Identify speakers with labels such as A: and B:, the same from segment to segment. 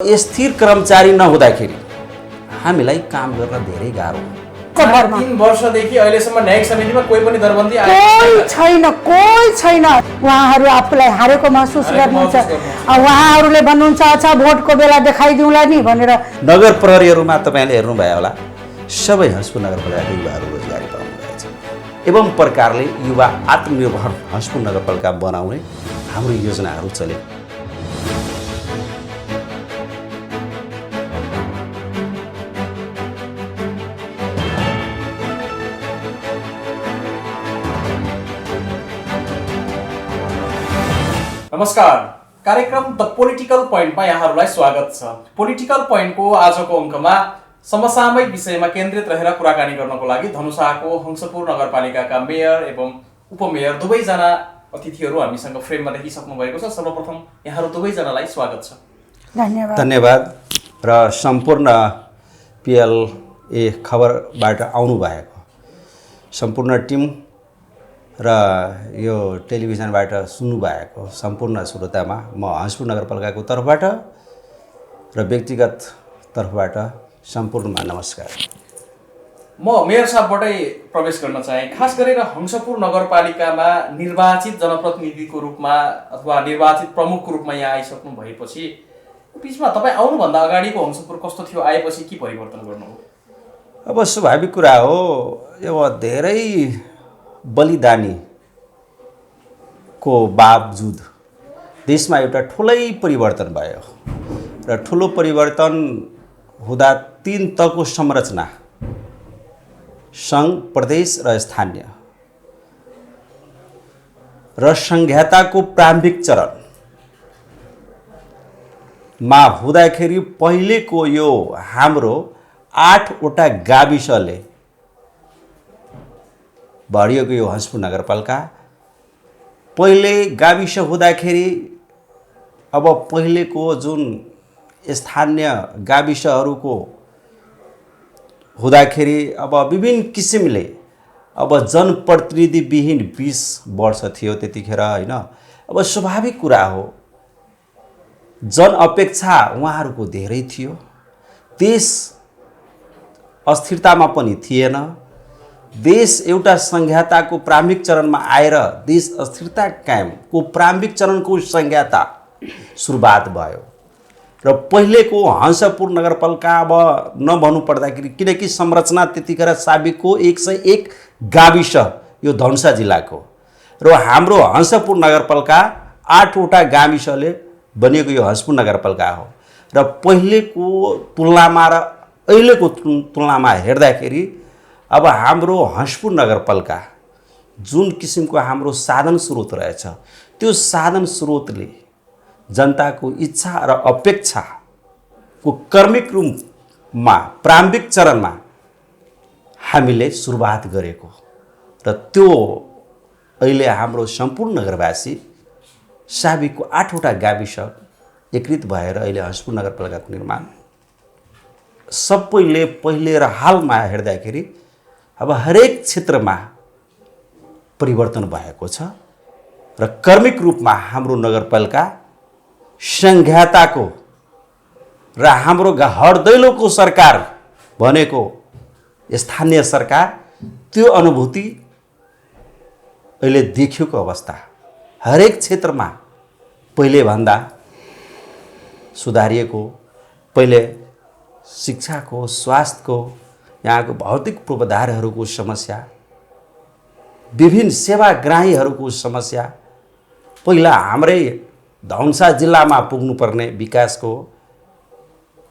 A: स्थिर कर्मचारी नहुँदाखेरि हामीलाई काम गर्न धेरै गाह्रो हुन्छ।
B: 3 वर्षदेखि अहिलेसम्म न्यायिक समितिमा कोही पनि दरबन्दी
C: कोही छैन। उहाँहरू आफूलाई हारेको महसुस गर्नुहुन्छ। उहाँहरूले भन्नुहुन्छ अच्छा भोटको बेला देखाइदिउँला नि भनेर।
A: नगर प्रहरीहरूमा तपाईँले हेर्नुभयो होला, सबै हस्पिटल नगरपालिकाका युवाहरू रोजगारी पाउनुभएको छ। एवं प्रकारले युवा आत्मनिर्भर हस्पिटल नगरपालिका बनाउने हाम्रो योजनाहरू चले।
B: नमस्कार, कार्यक्रम द पोलिटिकल पोइन्टमा यहाँहरूलाई स्वागत छ। पोलिटिकल पोइन्टको आजको अङ्कमा समसामयिक विषयमा केन्द्रित रहेर कुराकानी गर्नको लागि धनुषाको हंसपुर नगरपालिकाका मेयर एवं उपमेयर दुवैजना अतिथिहरू हामीसँग फ्रेममा देखिसक्नु भएको छ। सर्वप्रथम यहाँहरू दुवैजनालाई स्वागत छ।
A: धन्यवाद। र सम्पूर्ण PLA खबरबाट आउनुभएको सम्पूर्ण टिम र यो टेलिभिजनबाट सुन्नुभएको सम्पूर्ण श्रोतामा म हंसपुर नगरपालिकाको तर्फबाट र व्यक्तिगत तर्फबाट सम्पूर्णमा नमस्कार।
B: म मेयर साहबबाटै प्रवेश गर्न चाहे। खास गरेर हंसपुर नगरपालिकामा निर्वाचित जनप्रतिनिधिको रूपमा अथवा निर्वाचित प्रमुखको रूपमा यहाँ आइसक्नु भएपछि बिचमा तपाईँ आउनुभन्दा अगाडिको हंसपुर कस्तो थियो, आएपछि के परिवर्तन गर्नुभयो?
A: अब स्वाभाविक कुरा हो, यो धेरै बलिदानीको बावजुद देशमा एउटा ठुलै परिवर्तन भयो र ठुलो परिवर्तन हुँदा 3 तहको संरचना सङ्घ, प्रदेश र स्थानीय र संघीयताको प्रारम्भिक चरणमा हुँदाखेरि पहिलेको यो हाम्रो 8वटा गाविसले भरिएको यो हंसपुर नगरपालिका पहिले गाविस हुँदाखेरि अब पहिलेको जुन स्थानीय गाविसहरूको हुँदाखेरि अब विभिन्न किसिमले अब जनप्रतिनिधिविहीन 20 वर्ष थियो त्यतिखेर, होइन? अब स्वाभाविक कुरा हो, जनअपेक्षा उहाँहरूको धेरै थियो। देश अस्थिरतामा पनि थिएन। देश एउटा संघीयताको प्रारम्भिक चरणमा आएर देश अस्थिरता कायमको प्रारम्भिक चरणको संघीयता सुरुवात भयो र पहिलेको हंसपुर नगरपालिका अब नभन्नु पर्दाखेरि, किनकि संरचना त्यतिखेर साबिकको 101 गाविस यो धनुषा जिल्लाको र हाम्रो हंसपुर नगरपालिका 8वटा गाविसले बनिएको यो हंसपुर नगरपालिका हो र पहिलेको तुलनामा र अहिलेको तुलनामा हेर्दाखेरि अब हाम्रो हंसपुर नगरपालिका जुन किसिमको हाम्रो साधन स्रोत रहेछ, त्यो साधन स्रोतले जनताको इच्छा र अपेक्षाको क्रमिक रूपमा प्रारम्भिक चरणमा हामीले सुरुवात गरेको र त्यो अहिले हाम्रो सम्पूर्ण नगरवासी साबिकको 8वटा गाविस एकीकृत भएर अहिले हंसपुर नगरपालिकाको निर्माण सबैले पहिले र हालमा हेर्दाखेरि अब हरेक क्षेत्रमा परिवर्तन भएको छ र क्रमिक रूपमा हाम्रो नगरपालिका संघीयताको र हाम्रो हर दैलोको सरकार भनेको स्थानीय सरकार, त्यो अनुभूति अहिले देखिएको अवस्था हरेक क्षेत्रमा पहिले भन्दा सुधारिएको। पहिले शिक्षाको, स्वास्थ्यको, यहाँको भौतिक पूर्वाधारहरूको समस्या, विभिन्न सेवाग्राहीहरूको समस्या, पहिला हाम्रै धनुषा जिल्लामा पुग्नुपर्ने विकासको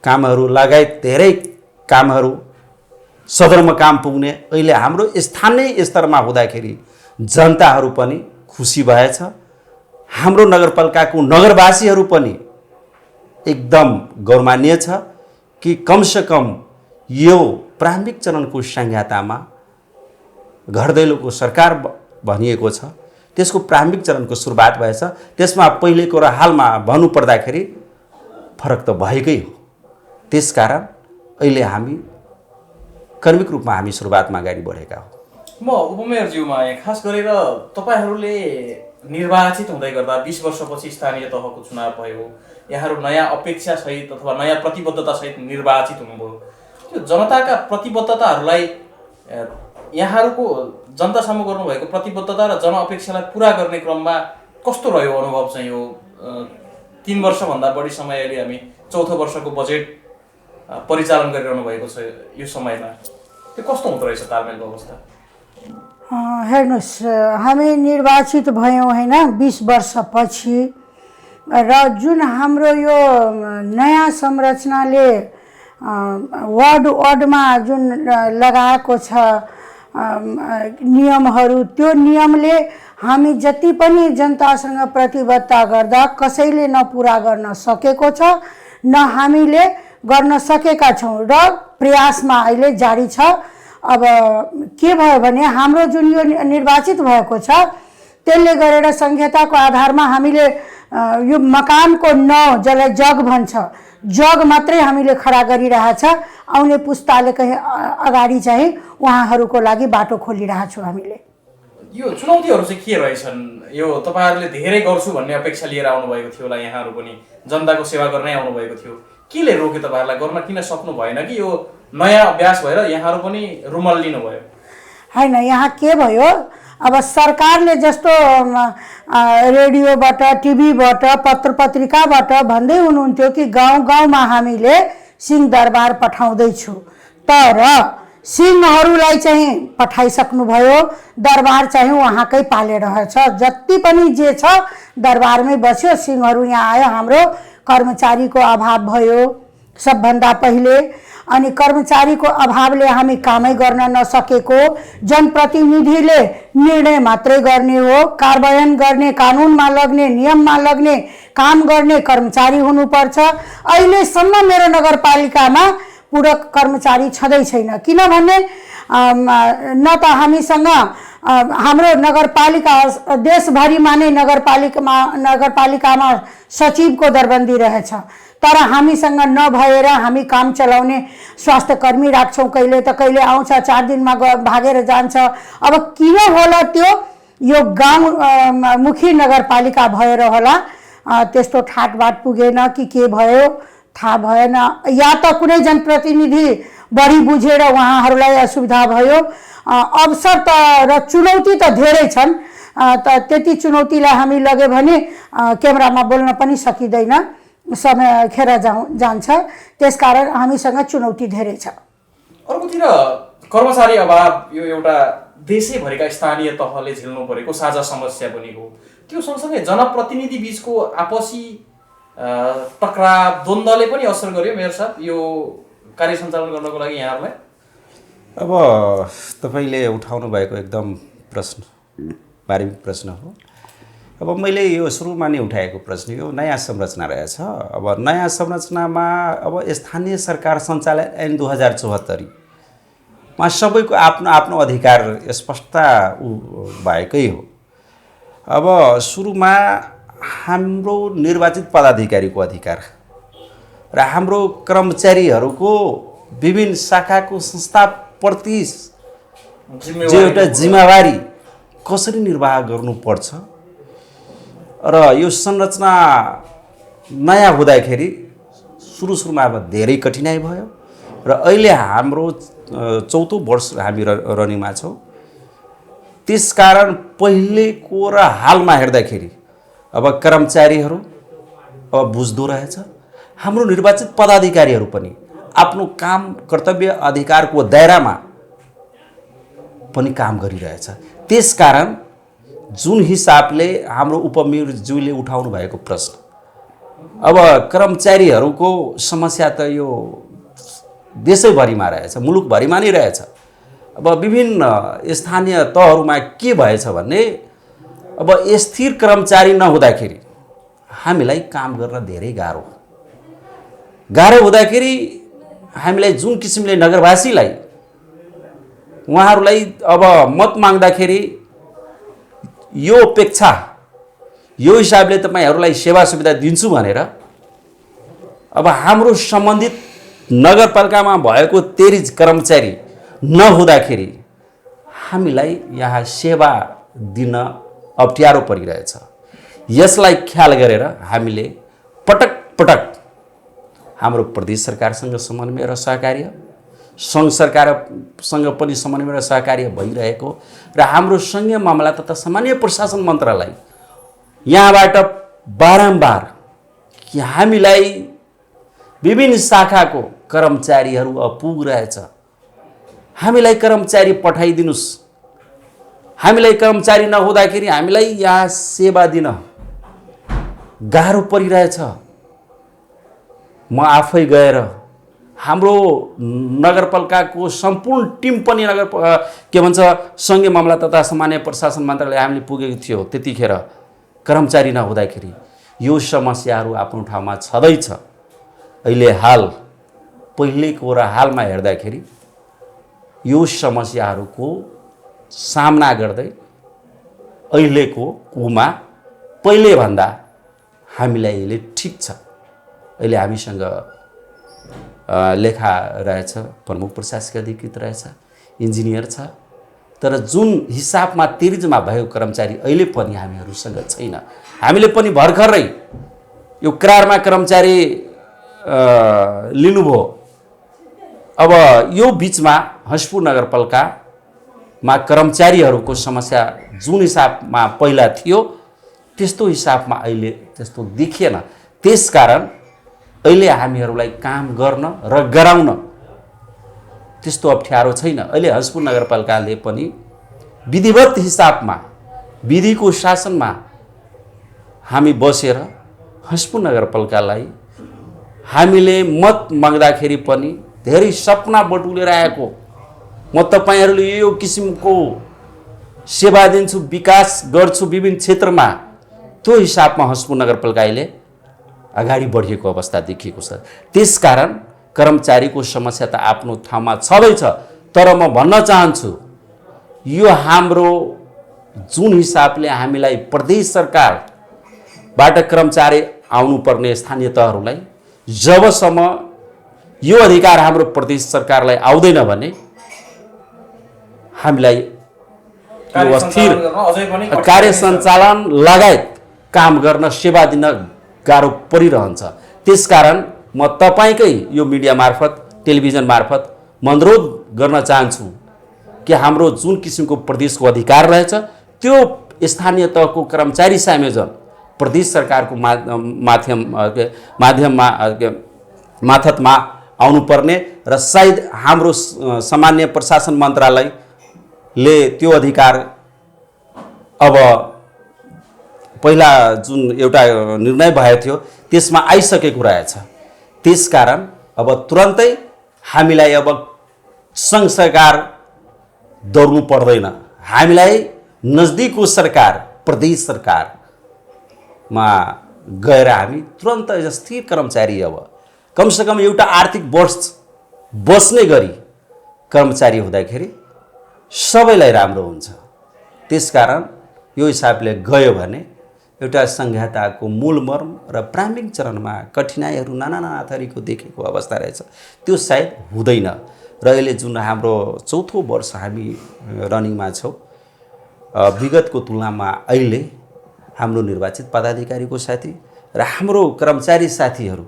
A: कामहरू लगायत धेरै कामहरू सदरमुकाम पुग्ने अहिले हाम्रो स्थानीय स्तरमा हुँदाखेरि जनताहरू पनि खुसी भएछ। हाम्रो नगरपालिकाको नगरवासीहरू पनि एकदम गौरमान्य छ कि कमसेकम यो प्रारम्भिक चरणको संघीयतामा घर दैलोको सरकार भनिएको छ, त्यसको प्रारम्भिक चरणको सुरुवात भएछ। त्यसमा पहिलेको र हालमा भन्नुपर्दाखेरि फरक त भएकै हो। त्यसकारण अहिले हामी क्रमिक रूपमा हामी सुरुवातमा अगाडि बढेका हौँ।
B: म उपमेयरज्यूमा खास गरेर तपाईहरूले निर्वाचित हुँदै गर्दा 20 वर्षपछि स्थानीय तहको चुनाव भयो, यहाँहरू नयाँ अपेक्षासहित अथवा नयाँ प्रतिबद्धतासहित निर्वाचित हुनुभयो। त्यो जनताका प्रतिबद्धताहरूलाई यहाँहरूको जनतासम्म गर्नुभएको प्रतिबद्धता र जनअपेक्षालाई पुरा गर्ने क्रममा कस्तो रह्यो अनुभव चाहिँ यो 3 वर्षभन्दा बढी समय अहिले हामी चौथो वर्षको बजेट परिचालन गरिरहनु भएको छ यो समयमा त्यो कस्तो हुँदो रहेछ तालमेलको अवस्था?
C: हेर्नुहोस्, हामी निर्वाचित भयौँ होइन 20 वर्षपछि, र जुन हाम्रो यो नयाँ संरचनाले वार्डमा जुन लगाएको छ नियमहरू, त्यो नियमले हामी जति पनि जनतासँग प्रतिबद्धता गर्दा कसैले न पुरा गर्न सकेको छ, न हामीले गर्न सकेका छौँ र प्रयासमा अहिले जारी छ। अब के भयो भने हाम्रो जुन यो निर्वाचित भएको छ त्यसले गरेर संहिताको आधारमा हामीले यो मकानको 9 जसलाई जग भन्छ, जग मात्रै हामीले खडा गरिरहेछ। आउने पुस्ताले कहीँ अगाडि चाहिँ उहाँहरूको लागि बाटो खोलिरहेछौँ हामीले।
B: यो चुनौतीहरू चाहिँ के रहेछन्? यो तपाईँहरूले धेरै गर्छु भन्ने अपेक्षा लिएर आउनुभएको थियो होला, यहाँहरू पनि जनताको सेवा गर्नै आउनुभएको थियो, केले रोक्यो तपाईँहरूलाई? गर्न किन सक्नु भएन कि यो नयाँ अभ्यास भएर यहाँहरू पनि रुमल लिनुभयो?
C: होइन, यहाँ के भयो, अब सरकारले जस्तो रेडियोबाट, टिभीबाट, पत्र पत्रिकाबाट भन्दै हुनुहुन्थ्यो कि गाउँ गाउँमा हामीले सिंहदरबार पठाउँदैछु, तर सिंहहरूलाई चाहिँ पठाइसक्नुभयो, दरबार चाहिँ उहाँकै पाले रहेछ। जति पनि जे छ दरबारमै बस्यो, सिंहहरू यहाँ आयो। हाम्रो कर्मचारीको अभाव भयो सबभन्दा पहिले, अनि कर्मचारीको अभावले हामी कामै गर्न नसकेको, जनप्रतिनिधिले निर्णय मात्रै गर्ने हो, कार्यान्वयन गर्ने, कानुनमा लग्ने, नियममा लग्ने काम गर्ने कर्मचारी हुनुपर्छ। अहिलेसम्म मेरो नगरपालिकामा पूरक कर्मचारी छँदै छैन, किनभने न त हामीसँग हाम्रो नगरपालिका देशभरिमा नै नगरपालिकामा सचिवको दरबन्दी रहेछ, तर हामीसँग नभएर हामी काम चलाउने स्वास्थ्यकर्मी राख्छौँ, कहिले त कहिले आउँछ 4 दिनमा भागेर जान्छ। अब किन होला त्यो? यो गाउँ मुखी नगरपालिका भएर होला, त्यस्तो ठाटबाट पुगेन कि के भयो थाहा भएन, या त कुनै जनप्रतिनिधि बढी बुझेर उहाँहरूलाई असुविधा भयो। अवसर त र चुनौती त धेरै छन्, त त्यति चुनौतीलाई हामी लग्यो भने क्यामेरामा बोल्न पनि सकिँदैन, समय खेर जान्छ। त्यसकारण हामीसँग चुनौती धेरै छ।
B: अर्कोतिर कर्मचारी अभाव यो एउटा देशैभरिका स्थानीय तहले झेल्नु परेको साझा समस्या पनि हो। त्यो सँगसँगै जनप्रतिनिधि बीचको आपसी टकराव द्वन्द्वले पनि असर गर्यो मेयर साहब यो कार्य सञ्चालन गर्नको लागि यहाँहरूलाई?
A: अब तपाईँले उठाउनु भएको एकदम प्रश्न प्रारम्भिक प्रश्न हो। अब मैले यो सुरुमा नै उठाएको प्रश्न यो नयाँ संरचना रहेछ। अब नयाँ संरचनामा अब स्थानीय सरकार सञ्चालन ऐन 2074 मा सबैको आफ्नो आफ्नो अधिकार स्पष्टता भएकै हो। अब सुरुमा हाम्रो निर्वाचित पदाधिकारीको अधिकार र हाम्रो कर्मचारीहरूको विभिन्न शाखाको संस्थाप्रति जो एउटा जिम्मेवारी कसरी निर्वाह गर्नुपर्छ र यो संरचना नयाँ हुँदाखेरि सुरुमा अब धेरै कठिनाइ भयो र अहिले हाम्रो 4औं वर्ष हामी रनिङमा छौँ। त्यसकारण पहिलेको र हालमा हेर्दाखेरि अब कर्मचारीहरू अब बुझ्दो रहेछ, हाम्रो निर्वाचित पदाधिकारीहरू पनि आफ्नो काम कर्तव्य अधिकारको दायरामा पनि काम गरिरहेछ। त्यसकारण जुन हिसाबले हाम्रो उपमेयरज्यूले उठाउनु भएको प्रश्न, अब कर्मचारीहरूको समस्या त यो देशैभरिमा रहेछ, मुलुकभरिमा नै रहेछ। अब विभिन्न स्थानीय तहहरूमा के भएछ भने अब स्थिर कर्मचारी नहुँदाखेरि हामीलाई काम गर्न धेरै गाह्रो हुँदाखेरि हामीलाई जुन किसिमले नगरवासीलाई उहाँहरूलाई अब मत माग्दाखेरि यो अपेक्षा यो हिसाबले तपाईँहरूलाई सेवा सुविधा दिन्छु भनेर अब हाम्रो सम्बन्धित नगरपालिकामा भएको 13 कर्मचारी नहुँदाखेरि हामीलाई यहाँ सेवा दिन अप्ठ्यारो परिरहेछ। यसलाई ख्याल गरेर हामीले पटक पटक हाम्रो प्रदेश सरकारसँग समन्वय र सहकार्य, सङ्घ सरकारसँग पनि समन्वय र सहकार्य भइरहेको र हाम्रो सङ्घीय मामला तथा सामान्य प्रशासन मन्त्रालय यहाँबाट बारम्बार कि हामीलाई विभिन्न शाखाको कर्मचारीहरू अपुग रहेछ, हामीलाई कर्मचारी पठाइदिनुस्, हामीलाई कर्मचारी नहुँदाखेरि हामीलाई यहाँ सेवा दिन गाह्रो परिरहेछ। म आफै गएर हाम्रो नगरपालिकाको सम्पूर्ण टिम पनि के भन्छ सङ्घीय मामला तथा सामान्य प्रशासन मन्त्रालय हामीले पुगेको थियो। त्यतिखेर कर्मचारी नहुँदाखेरि यो समस्याहरू आफ्नो ठाउँमा छँदैछ। अहिले हाल पहिलेको र हालमा हेर्दाखेरि यो समस्याहरूको सामना गर्दै अहिलेको कुमा पहिलेभन्दा हामीलाई यसले ठिक छ। अहिले हामीसँग लेखा रहेछ, प्रमुख प्रशासकीय अधिकृत रहेछ, इन्जिनियर छ, तर जुन हिसाबमा तिर्जमा भएको कर्मचारी अहिले पनि हामीहरूसँग छैन। हामीले पनि भर्खरै यो करारमा कर्मचारी लिनुभयो। अब यो बिचमा हंसपुर नगरपालिकामा कर्मचारीहरूको समस्या जुन हिसाबमा पहिला थियो त्यस्तो हिसाबमा अहिले त्यस्तो देखिएन। त्यसकारण अहिले हामीहरूलाई काम गर्न र गराउन त्यस्तो अप्ठ्यारो छैन। अहिले हंसपुर नगरपालिकाले पनि विधिवत हिसाबमा विधिको शासनमा हामी बसेर हंसपुर नगरपालिकालाई हामीले मत माग्दाखेरि पनि धेरै सपना बटुलेर आएको, म तपाईहरूले यो किसिमको सेवा दिन्छु, विकास गर्छु विभिन्न क्षेत्रमा, त्यो हिसाबमा हंसपुर नगरपालिका अहिले अगाडि बढेको अवस्था देखिएको छ। त्यसकारण कर्मचारीको समस्या त आफ्नो ठाउँमा छँदैछ, तर म भन्न चाहन्छु यो हाम्रो जुन हिसाबले हामीलाई प्रदेश सरकारबाट कर्मचारी आउनुपर्ने स्थानीय तहहरूलाई जबसम्म यो अधिकार हाम्रो प्रदेश सरकारलाई आउँदैन भने हामीलाई यो अस्थिर कार्य सञ्चालन लगायत काम गर्न सेवा दिन गाह्रो परिरहन्छ। त्यसकारण म तपाईँकै यो मिडिया मार्फत, टेलिभिजन मार्फत म अनुरोध गर्न चाहन्छु कि हाम्रो जुन किसिमको प्रदेशको अधिकार रहेछ त्यो स्थानीय तहको कर्मचारी संयोजन प्रदेश सरकारको मार्फतमा आउनुपर्ने र सायद हाम्रो सामान्य प्रशासन मन्त्रालयले त्यो अधिकार अब पहिला जुन एउटा निर्णय भएको थियो त्यसमा आइसकेको रहेछ। त्यसकारण अब तुरन्तै हामीलाई अब सङ्घ सरकार दौड्नु पर्दैन, हामीलाई नजिकको सरकार प्रदेश सरकारमा गएर हामी तुरन्त स्थिर कर्मचारी अब कमसेकम एउटा आर्थिक वर्ष बस्ने गरी कर्मचारी हुँदाखेरि सबैलाई राम्रो हुन्छ। त्यसकारण यो हिसाबले गयो भने एउटा संहिताको मूल मर्म र प्रारम्भिक चरणमा कठिनाइहरू नाना थरीको देखेको अवस्था रहेछ त्यो सायद हुँदैन। र अहिले जुन हाम्रो चौथो वर्ष हामी रनिङमा छौँ, विगतको तुलनामा अहिले हाम्रो निर्वाचित पदाधिकारीको साथी र हाम्रो कर्मचारी साथीहरू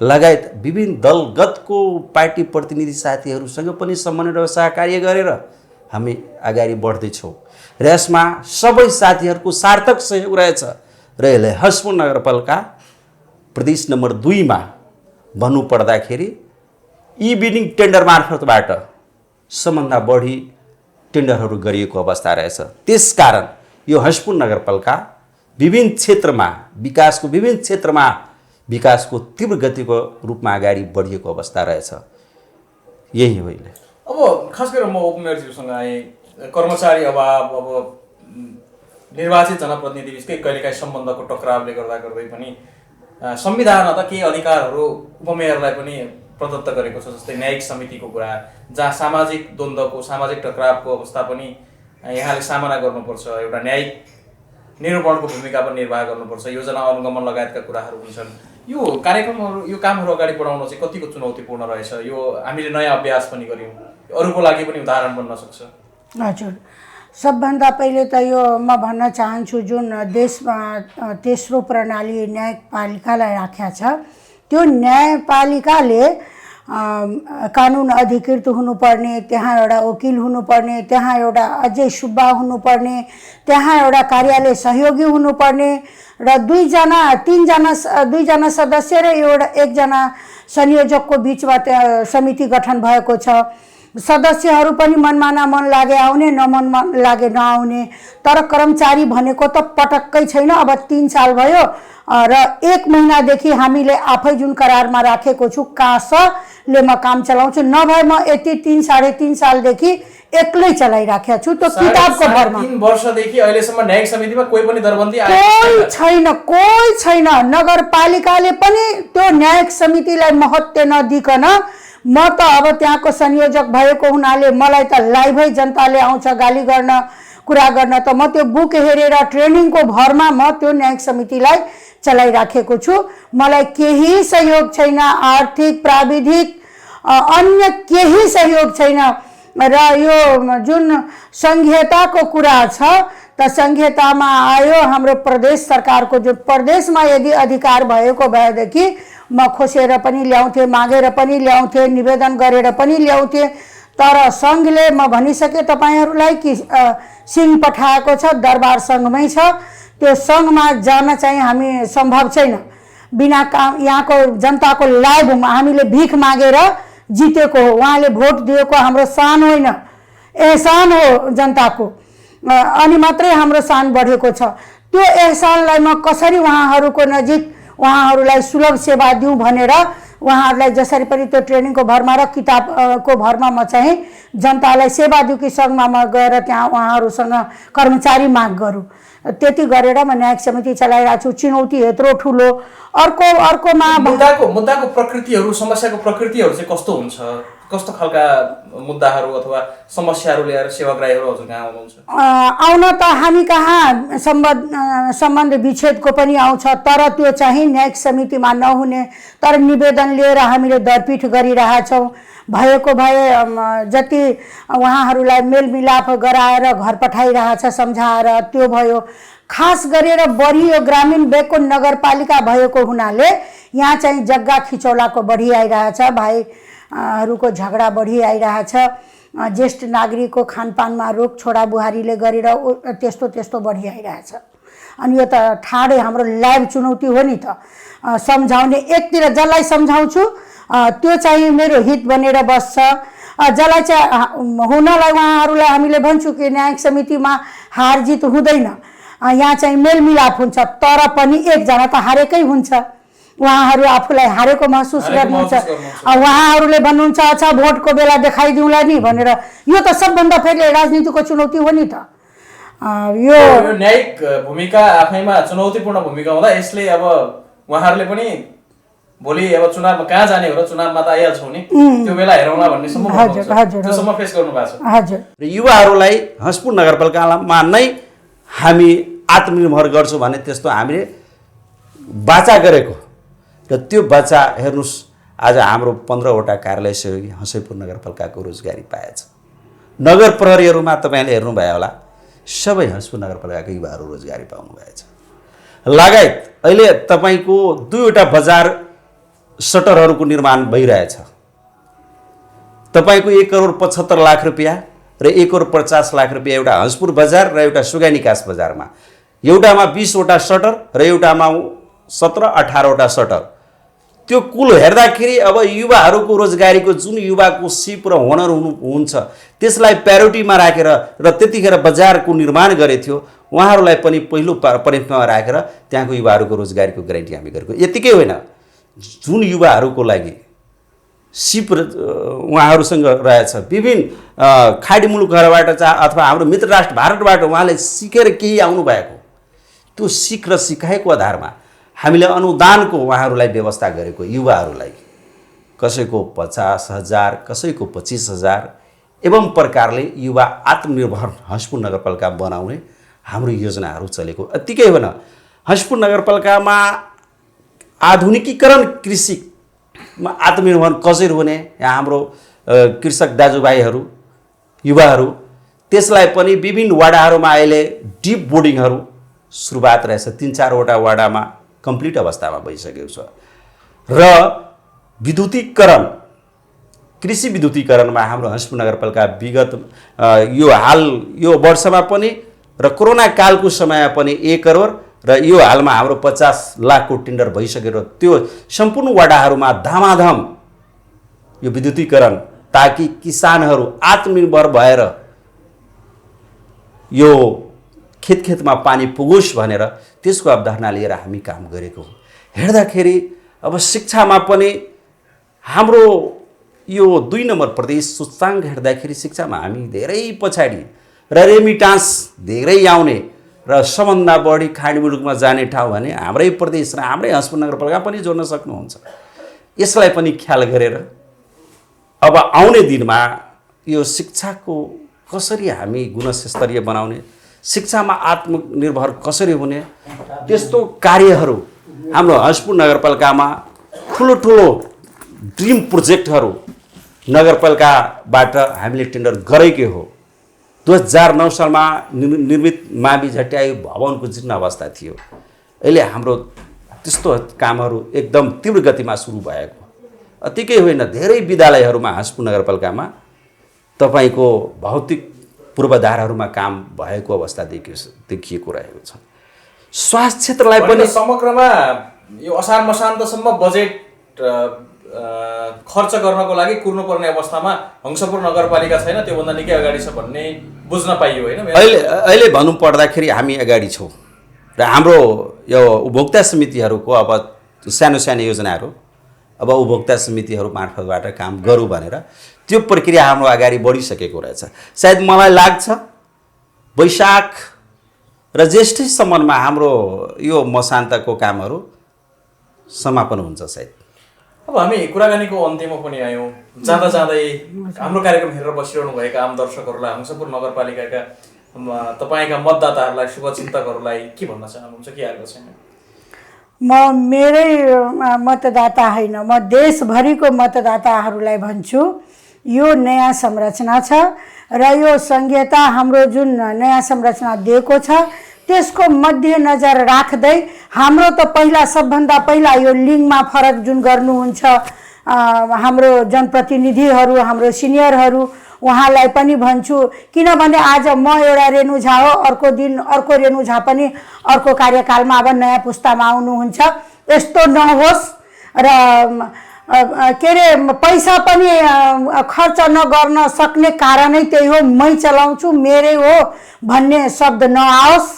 A: लगायत विभिन्न दलगतको पार्टी प्रतिनिधि साथीहरूसँग पनि समन्वय र सहकार्य गरेर हामी अगाडि बढ्दैछौँ र यसमा सबै साथीहरूको सार्थक सहयोग रहेछ। र यसले हंसपुर नगरपालिका प्रदेश नम्बर 2 मा भन्नुपर्दाखेरि ई बिडिङ टेन्डर मार्फतबाट सबभन्दा बढी टेन्डरहरू गरिएको अवस्था रहेछ। त्यसकारण यो हंसपुर नगरपालिका विभिन्न क्षेत्रमा विकासको तीव्र गतिको रूपमा अगाडि बढिएको अवस्था रहेछ। यही हो अहिले।
B: अब खास गरेर म उपमेयरज्यूसँग आएँ, कर्मचारी अभाव, अब निर्वाचित जनप्रतिनिधि बिचकै कहिलेकाहीँ सम्बन्धको टकरावले गर्दै पनि संविधानमा त केही अधिकारहरू उपमेयरलाई पनि प्रदत्त गरेको छ, जस्तै न्यायिक समितिको कुरा, जहाँ सामाजिक द्वन्द्वको सामाजिक टकरावको अवस्था पनि यहाँले सामना गर्नुपर्छ, एउटा न्यायिक निरूपणको भूमिका पनि निर्वाह गर्नुपर्छ, योजना अनुगमन लगायतका कुराहरू पनि छन्। यो कार्यक्रमहरू, यो कामहरू अगाडि बढाउन चाहिँ कतिको चुनौतीपूर्ण रहेछ? यो हामीले नयाँ अभ्यास पनि गऱ्यौँ, अरूको लागि पनि उदाहरण बन्न सक्छ।
C: हजुर, सबभन्दा पहिले त यो म भन्न चाहन्छु जुन देशमा तेस्रो प्रणाली न्यायपालिकालाई राखेको छ त्यो न्यायपालिकाले कानुन अधिकृत हुनुपर्ने, त्यहाँ एउटा वकिल हुनुपर्ने, त्यहाँ एउटा अजय सुब्बा हुनुपर्ने, त्यहाँ एउटा कार्यालय सहयोगी हुनुपर्ने र दुईजना सदस्य र एकजना संयोजकको बिचमा त्यहाँ समिति गठन भएको छ। सदस्यहरू पनि मनमाना मन लागे आउने, नमन लागे नआउने। तर कर्मचारी भनेको त पटक्कै छैन। अब 3 साल भयो र 1 महिनादेखि हामीले आफै जुन करारमा राखेको छु कासले म काम चलाउँछु, नभए म यति 3-3.5 सालदेखि एक्लै चलाइराखेको छु। त्यो किताबको भरमा
B: 3 वर्षदेखि अहिलेसम्म न्यायिक समितिमा कोही पनि दरबन्दी
C: कोही छैन। नगरपालिकाले पनि त्यो न्यायिक समितिलाई महत्त्व नदिकन, म त अब त्यहाँको संयोजक भएको हुनाले मलाई त लाइभै जनताले आउँछ गाली गर्न, कुरा गर्न, त म त्यो बुक हेरेर ट्रेनिङको भरमा म त्यो न्यायिक समितिलाई चलाइराखेको छु। मलाई केही सहयोग छैन, आर्थिक प्राविधिक अन्य केही सहयोग छैन। र यो जुन संघीयताको कुरा छ त संघीयतामा आयो हाम्रो प्रदेश सरकारको, जो प्रदेशमा यदि अधिकार भएको भएदेखि म खोसेर पनि ल्याउँथेँ, मागेर पनि ल्याउँथेँ, निवेदन गरेर पनि ल्याउँथेँ। तर सङ्घले म भनिसकेँ तपाईँहरूलाई कि सिंह पठाएको छ, दरबार सङ्घमै छ। त्यो सङ्घमा जान चाहिँ हामी सम्भव छैन। बिना काम यहाँको जनताको लाभ हामीले भिख मागेर जितेको हो। उहाँले भोट दिएको हाम्रो सान होइन, एहसान हो जनताको, अनि मात्रै हाम्रो सान बढेको छ। त्यो एहसानलाई म कसरी उहाँहरूको नजिक उहाँहरूलाई सुलभ सेवा दिउँ भनेर उहाँहरूलाई जसरी पनि त्यो ट्रेनिङको भरमा र किताबको भरमा म चाहिँ जनतालाई सेवा दिउँ कि सङ्घमा म गएर त्यहाँ उहाँहरूसँग कर्मचारी माग गरौँ। त्यति गरेर म न्यायिक समिति चलाइरहेको छु। चुनौती यत्रो ठुलो। अर्कोमा
B: मुद्दाको प्रकृतिहरू, समस्याको प्रकृतिहरू चाहिँ कस्तो हुन्छ? कस्तो खालका मुद्दाहरू अथवा समस्याहरू लिएर सेवाग्राहीहरू हजुर कहाँ आउनुहुन्छ?
C: आउन त हामी कहाँ सम्बन्ध विच्छेदको पनि आउँछ, तर त्यो चाहिँ न्यायिक समितिमा नहुने। तर निवेदन लिएर हामीले दरपीठ गरिरहेछौँ। भएको भए जति उहाँहरूलाई मेलमिलाप गराएर घर पठाइरहेछ सम्झाएर त्यो भयो। खास गरेर बढी यो ग्रामीण बेको नगरपालिका भएको हुनाले यहाँ चाहिँ जग्गा खिचौलाको बढी आइरहेछ, भाइहरूको झगडा बढी आइरहेछ, ज्येष्ठ नागरिकको खानपानमा रोक छोडा बुहारीले गरेर त्यस्तो बढी आइरहेछ। अनि यो त ठाडै हाम्रो लाइभ चुनौती हो नि त। सम्झाउने एकतिर जसलाई सम्झाउँछु त्यो चाहिँ मेरो हित बनेर बस्छ, जसलाई चाहिँ हुनलाई उहाँहरूलाई हामीले भन्छौँ कि न्यायिक समितिमा हार जित हुँदैन, यहाँ चाहिँ मेलमिलाप हुन्छ। तर पनि एकजना त हारेकै हुन्छ। उहाँहरू आफूलाई हारेको महसुस गर्नुहुन्छ। उहाँहरूले भन्नुहुन्छ अच्छा भोटको बेला देखाइदिउँला नि भनेर। यो त सबभन्दा फेरि राजनीतिको चुनौती हो नि त।
B: यो न्यायिक भूमिका आफैमा चुनौतीपूर्ण भूमिका हुँदा यसले अब उहाँहरूले पनि भोलि अब चुनावमा कहाँ जाने हो र चुनावमा त आइहाल्छौँ नि, त्यो बेला हेरौँला भन्नेसम्म त्योसम्म फेस गर्नु भएको छ।
C: हजुर।
A: र युवाहरूलाई हस्पुर नगरपालिकामा नै हामी आत्मनिर्भर गर्छौँ भने त्यस्तो हामीले बाचा गरेको र त्यो बाचा हेर्नुहोस् आज हाम्रो 15वटा कार्यालय सहयोगी हसैपुर नगरपालिकाको रोजगारी पाएछ। नगर प्रहरीहरूमा तपाईँले हेर्नुभयो होला सबै हसपुर नगरपालिकाको युवाहरू रोजगारी पाउनु भएछ। लगायत अहिले तपाईँको 2वटा बजार सटरहरूको निर्माण भइरहेछ। तपाईँको 1,75,00,000 रुपियाँ र 1,50,00,000 रुपियाँ एउटा हसपुर बजार र एउटा सुगा निकास बजारमा, एउटामा 20वटा सटर र एउटामा 17-18वटा सटर। त्यो कुल हेर्दाखेरि अब युवाहरूको रोजगारीको जुन युवाको सिप र हुनर हुन्छ त्यसलाई प्रायोरिटीमा राखेर र त्यतिखेर बजारको निर्माण गरेको थियो, उहाँहरूलाई पनि पहिलो प्राथमिकतामा राखेर त्यहाँको युवाहरूको रोजगारीको ग्यारेन्टी हामी गरेको। यतिकै होइन, जुन युवाहरूको लागि सिप उहाँहरूसँग रहेछ, विभिन्न खाडी मुलुकहरूबाट अथवा हाम्रो मित्र राष्ट्र भारतबाट उहाँले सिकेर केही आउनुभएको त्यो सिक र सिकाइको आधारमा हामीले अनुदानको उहाँहरूलाई व्यवस्था गरेको। युवाहरूलाई कसैको 50,000, कसैको 25,000 एवं प्रकारले युवा आत्मनिर्भर हसपुर नगरपालिका बनाउने हाम्रो योजनाहरू चलेको। यतिकै होइन, हसपुर नगरपालिकामा आधुनिकीकरण कृषिमा आत्मनिर्भर कसरी हुने, यहाँ हाम्रो कृषक दाजुभाइहरू युवाहरू त्यसलाई पनि विभिन्न वाडाहरूमा अहिले डिप बोर्डिङहरू सुरुवात रहेछ। 3-4वटा वाडामा कम्प्लिट अवस्थामा भइसकेको छ। र विद्युतीकरण, कृषि विद्युतीकरणमा हाम्रो हंसपुर नगरपालिका विगत यो वर्षमा पनि र कोरोना कालको समयमा पनि 1 करोड र यो हालमा हाम्रो 50 लाखको टेन्डर भइसकेर त्यो सम्पूर्ण वाडाहरूमा धामाधम यो विद्युतीकरण, ताकि किसानहरू आत्मनिर्भर भएर यो खेतमा पानी पुगोस् भनेर त्यसको अवधारणा लिएर हामी काम गरेको हो। हेर्दाखेरि अब शिक्षामा पनि हाम्रो यो 2 नम्बर प्रदेश सूचकाङ्क हेर्दाखेरि शिक्षामा हामी धेरै पछाडि र रेमिटान्स धेरै आउने र सबभन्दा बढी खाडी मुलुकमा जाने ठाउँ भने हाम्रै प्रदेश र हाम्रै हंसपुर नगरपालिका पनि जोड्न सक्नुहुन्छ। यसलाई पनि ख्याल गरेर अब आउने दिनमा यो शिक्षाको कसरी हामी गुणस्तरीय बनाउने, शिक्षामा आत्मनिर्भर कसरी हुने, त्यस्तो कार्यहरू हाम्रो हंसपुर नगरपालिकामा ठुलो ड्रिम प्रोजेक्टहरू नगरपालिकाबाट हामीले टेन्डर गरेकै हो। 2009 सालमा निर्मित मावि झट्याई भवनको जीर्ण अवस्था थियो। अहिले हाम्रो त्यस्तो कामहरू एकदम तीव्र गतिमा सुरु भएको, अतिकै होइन धेरै विद्यालयहरूमा हंसपुर नगरपालिकामा तपाईँको भौतिक पूर्वाधारहरूमा काम भएको अवस्था देखिएको रहेको छ। स्वास्थ्य क्षेत्रलाई पनि
B: समग्रमा यो असार मसान्तसम्म बजेट खर्च गर्नको लागि कुर्नुपर्ने अवस्थामा हंसपुर नगरपालिका छैन, त्योभन्दा निकै अगाडि छ भन्ने बुझ्न पाइयो होइन?
A: अहिले भन्नु पर्दाखेरि हामी अगाडि छौँ र हाम्रो यो उपभोक्ता समितिहरूको अब सानो योजनाहरू अब उपभोक्ता समितिहरू मार्फतबाट काम गरौँ भनेर त्यो प्रक्रिया हाम्रो अगाडि बढिसकेको रहेछ। सायद मलाई लाग्छ वैशाख र ज्येष्ठसम्ममा हाम्रो यो मसान्तको कामहरू समापन हुन्छ सायद।
B: अब हामी कुराकानीको अन्त्यमा पनि आयौँ। जाँदै हाम्रो कार्यक्रम हेरेर बसिरहनु भएका आम दर्शकहरूलाई, हंसपुर नगरपालिकाका तपाईँका मतदाताहरूलाई, शुभचिन्तकहरूलाई के भन्न चाहनुहुन्छ? के आएको छैन?
C: म मेरै मतदाता होइन, म देशभरिको मतदाताहरूलाई भन्छु, यो नयाँ संरचना छ र यो संहिता हाम्रो जुन नयाँ संरचना दिएको छ त्यसको मध्यनजर राख्दै हाम्रो त सबभन्दा पहिला यो लिङ्गमा फरक जुन गर्नुहुन्छ हाम्रो जनप्रतिनिधिहरू, हाम्रो सिनियरहरू, उहाँलाई पनि भन्छु, किनभने आज म एउटा रेणु झा हो, अर्को दिन अर्को रेणु झा पनि अर्को कार्यकालमा अब नयाँ पुस्तामा आउनुहुन्छ। यस्तो नहोस् र के अरे पैसा पनि खर्च नगर्न सक्ने कारणै त्यही हो, मै चलाउँछु मेरै हो भन्ने शब्द नआओस्,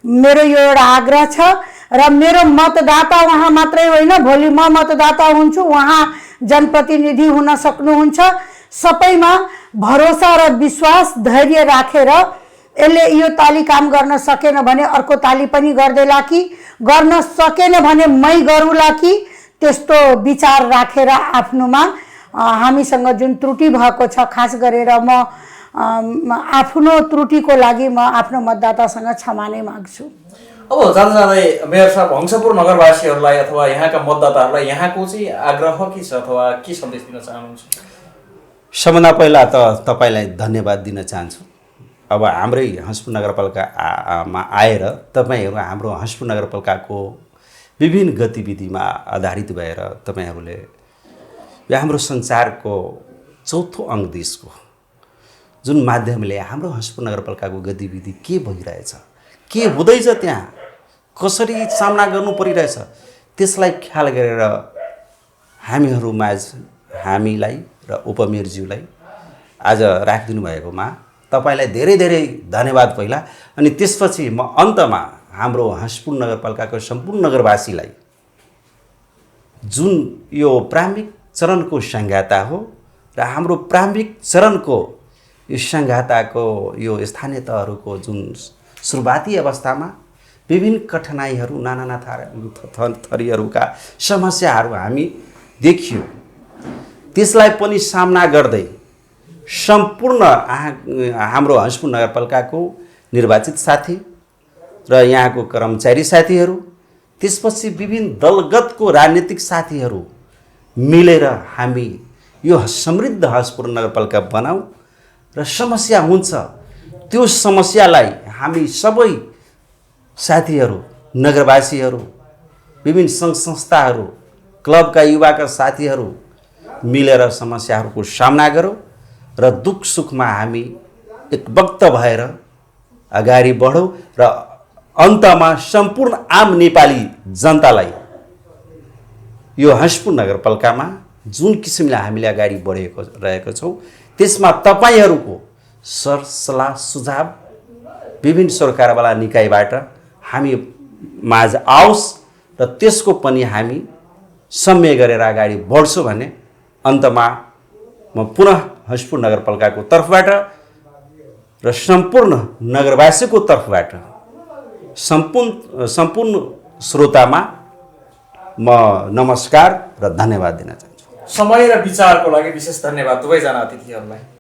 C: मेरो यो एउटा आग्रह छ। र मेरो मतदाता उहाँ मात्रै होइन, भोलि म मतदाता हुन्छु, उहाँ जनप्रतिनिधि हुन सक्नुहुन्छ। सबैमा भरोसा र विश्वास, धैर्य राखेर यसले यो ताली काम गर्न सकेन भने अर्को ताली पनि गर्दैला कि, गर्न सकेन भने मै गरौँला कि, त्यस्तो विचार राखेर आफ्नोमा हामीसँग जुन त्रुटि भएको छ, खास गरेर म आफ्नो त्रुटिको लागि म आफ्नो मतदातासँग क्षमा नै माग्छु।
B: अब जाँदै मेयर साहब, हंसपुर नगरवासीहरूलाई अथवा यहाँका मतदाताहरूलाई यहाँको चाहिँ आग्रह के छ अथवा के सन्देश दिन चाहनुहुन्छ?
A: सबभन्दा पहिला त तपाईँलाई धन्यवाद दिन चाहन्छु। अब हाम्रै हंसपुर नगरपालिकामा आएर तपाईँहरू हाम्रो हंसपुर नगरपालिकाको विभिन्न गतिविधिमा आधारित भएर तपाईँहरूले यो हाम्रो सञ्चारको चौथो अङ्क देशको जुन माध्यमले हाम्रो हंसपुर नगरपालिकाको गतिविधि के भइरहेछ, के हुँदैछ, त्यहाँ कसरी सामना गर्नु परिरहेछ, त्यसलाई ख्याल गरेर हामीलाई र उपमेयरज्यूलाई आज राखिदिनु भएकोमा तपाईँलाई धेरै धेरै धन्यवाद पहिला। अनि त्यसपछि म अन्तमा हाम्रो हंसपुर नगरपालिकाको सम्पूर्ण नगरवासीलाई जुन यो प्रारम्भिक चरणको संहिता हो र हाम्रो प्रारम्भिक चरणको यो संहिताको यो स्थानीय तहहरूको जुन सुरुवाती अवस्थामा विभिन्न कठिनाइहरू, नाना थरीहरूका समस्याहरू हामी देखियो, त्यसलाई पनि सामना गर्दै सम्पूर्ण हाम्रो हंसपुर नगरपालिकाको निर्वाचित साथी र यहाँको कर्मचारी साथीहरू, त्यसपछि विभिन्न दलगतको राजनीतिक साथीहरू मिलेर हामी यो समृद्ध हंसपुर नगरपालिका बनाऊ र समस्या हुन्छ त्यो समस्यालाई हामी सबै साथीहरू, नगरवासीहरू, विभिन्न सङ्घ संस्थाहरू, क्लबका युवाका साथीहरू मिलेर समस्याहरूको सामना गरौँ र दुःख सुखमा हामी एकवक्त भएर अगाडि बढौँ र अन्तमा सम्पूर्ण आम नेपाली जनतालाई यो हंसपुर नगरपालिकामा जुन किसिमले हामीले अगाडि बढेको रहेको छौँ त्यसमा तपाईँहरूको सरसल्लाह सुझाव विभिन्न सरकारवाला निकायबाट हामी माझ आओस् र त्यसको पनि हामी सम्मेलन गरेर अगाडि बढ्छौँ भने अन्तमा म पुनः हंसपुर नगरपालिकाको तर्फबाट र सम्पूर्ण नगरवासीको तर्फबाट सम्पूर्ण श्रोतामा म नमस्कार र धन्यवाद दिन चाहन्छु।
B: समय र विचारको लागि विशेष धन्यवाद दुवैजना अतिथिहरूलाई।